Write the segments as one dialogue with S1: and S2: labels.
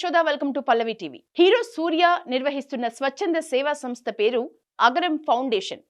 S1: Yashoda, welcome to Pallavi TV. Hero Suriya నిర్వహిస్తున్న స్వచ్ఛంద సేవా సంస్థ పేరు అగరం ఫౌండేషన్.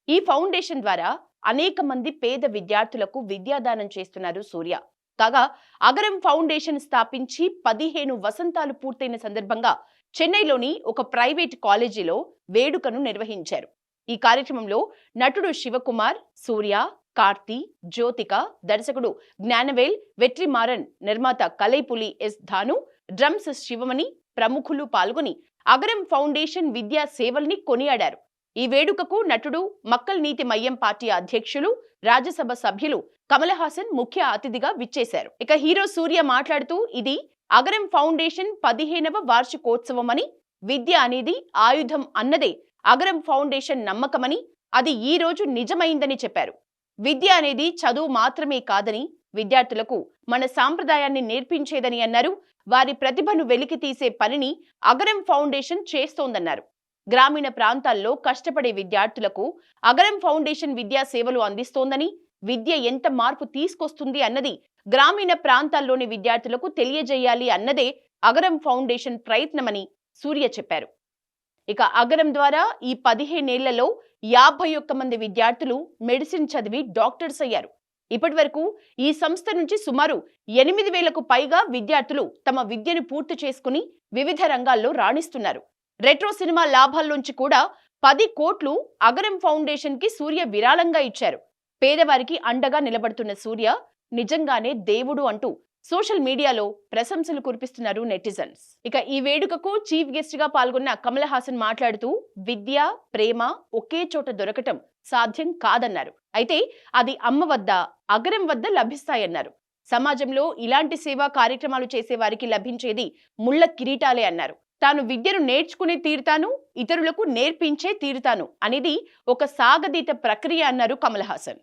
S1: ఈ ఫౌండేషన్ ద్వారా అనేక మంది పేద విద్యార్థులకు విద్యాదానం చేస్తున్నారు సూర్య. కాగా అగరం ఫౌండేషన్ స్థాపించి 15 వసంతాలు పూర్తయిన సందర్భంగా చెన్నైలోని ఒక ప్రైవేట్ కాలేజీలో వేడుకను నిర్వహించారు. ఈ కార్యక్రమంలో నటుడు శివకుమార్, సూర్య, కార్తి, జ్యోతిక, దర్శకుడు జ్ఞానవేల్, వెట్రిమారన్, నిర్మాత కలైపులి ఎస్ ధాను, డ్రమ్స్ శివమణి ప్రముఖులు పాల్గొని అగరం ఫౌండేషన్ విద్యా సేవల్ని కొనియాడారు. ఈ వేడుకకు నటుడు మక్కల్ నీతి మయ్యం పార్టీ అధ్యక్షులు, రాజ్యసభ సభ్యులు కమల్ హాసన్ ముఖ్య అతిథిగా విచ్చేశారు. ఇక హీరో సూర్య మాట్లాడుతూ, ఇది అగరం ఫౌండేషన్ 15వ వార్షికోత్సవమని, విద్య అనేది ఆయుధం అన్నదే అగరం ఫౌండేషన్ నమ్మకమని, అది ఈ రోజు నిజమైందని చెప్పారు. విద్య అనేది చదువు మాత్రమే కాదని, విద్యార్థులకు మన సాంప్రదాయాన్ని నేర్పించేదని అన్నారు. వారి ప్రతిభను వెలికి తీసే పనిని అగరం ఫౌండేషన్ చేస్తోందన్నారు. గ్రామీణ ప్రాంతాల్లో కష్టపడే విద్యార్థులకు అగరం ఫౌండేషన్ విద్యా సేవలు అందిస్తోందని, విద్య ఎంత మార్పు తీసుకొస్తుంది అన్నది గ్రామీణ ప్రాంతాల్లోని విద్యార్థులకు తెలియజేయాలి అన్నదే అగరం ఫౌండేషన్ ప్రయత్నమని సూర్య చెప్పారు. ఇక అగరం ద్వారా ఈ 15 ఏళ్లలో 51 మంది విద్యార్థులు మెడిసిన్ చదివి డాక్టర్స్ అయ్యారు. ఇప్పటి వరకు ఈ సంస్థ నుంచి సుమారు 8,000కు పైగా విద్యార్థులు తమ విద్యను పూర్తి చేసుకుని వివిధ రంగాల్లో రాణిస్తున్నారు. రెట్రో సినిమా లాభాల్లోంచి కూడా 10 కోట్లు అగరం ఫౌండేషన్ కి సూర్య విరాళంగా ఇచ్చారు. పేదవారికి అండగా నిలబడుతున్న సూర్య నిజంగానే దేవుడు అంటూ సోషల్ మీడియాలో ప్రశంసలు కురిపిస్తున్నారు నెటిజన్స్. ఇక ఈ వేడుకకు చీఫ్ గెస్ట్ గా పాల్గొన్న కమల్ హాసన్ మాట్లాడుతూ, విద్య, ప్రేమ ఒకే చోట దొరకటం సాధ్యం కాదన్నారు. అయితే అది అమ్మ వద్ద, అగరం వద్ద లభిస్తాయన్నారు. సమాజంలో ఇలాంటి సేవా కార్యక్రమాలు చేసే వారికి లభించేది ముళ్ళ కిరీటాలే అన్నారు. తాను విద్యను నేర్చుకునే తీరుతాను, ఇతరులకు నేర్పించే తీరుతాను అనేది ఒక సాగదీత ప్రక్రియ అన్నారు కమల్ హాసన్.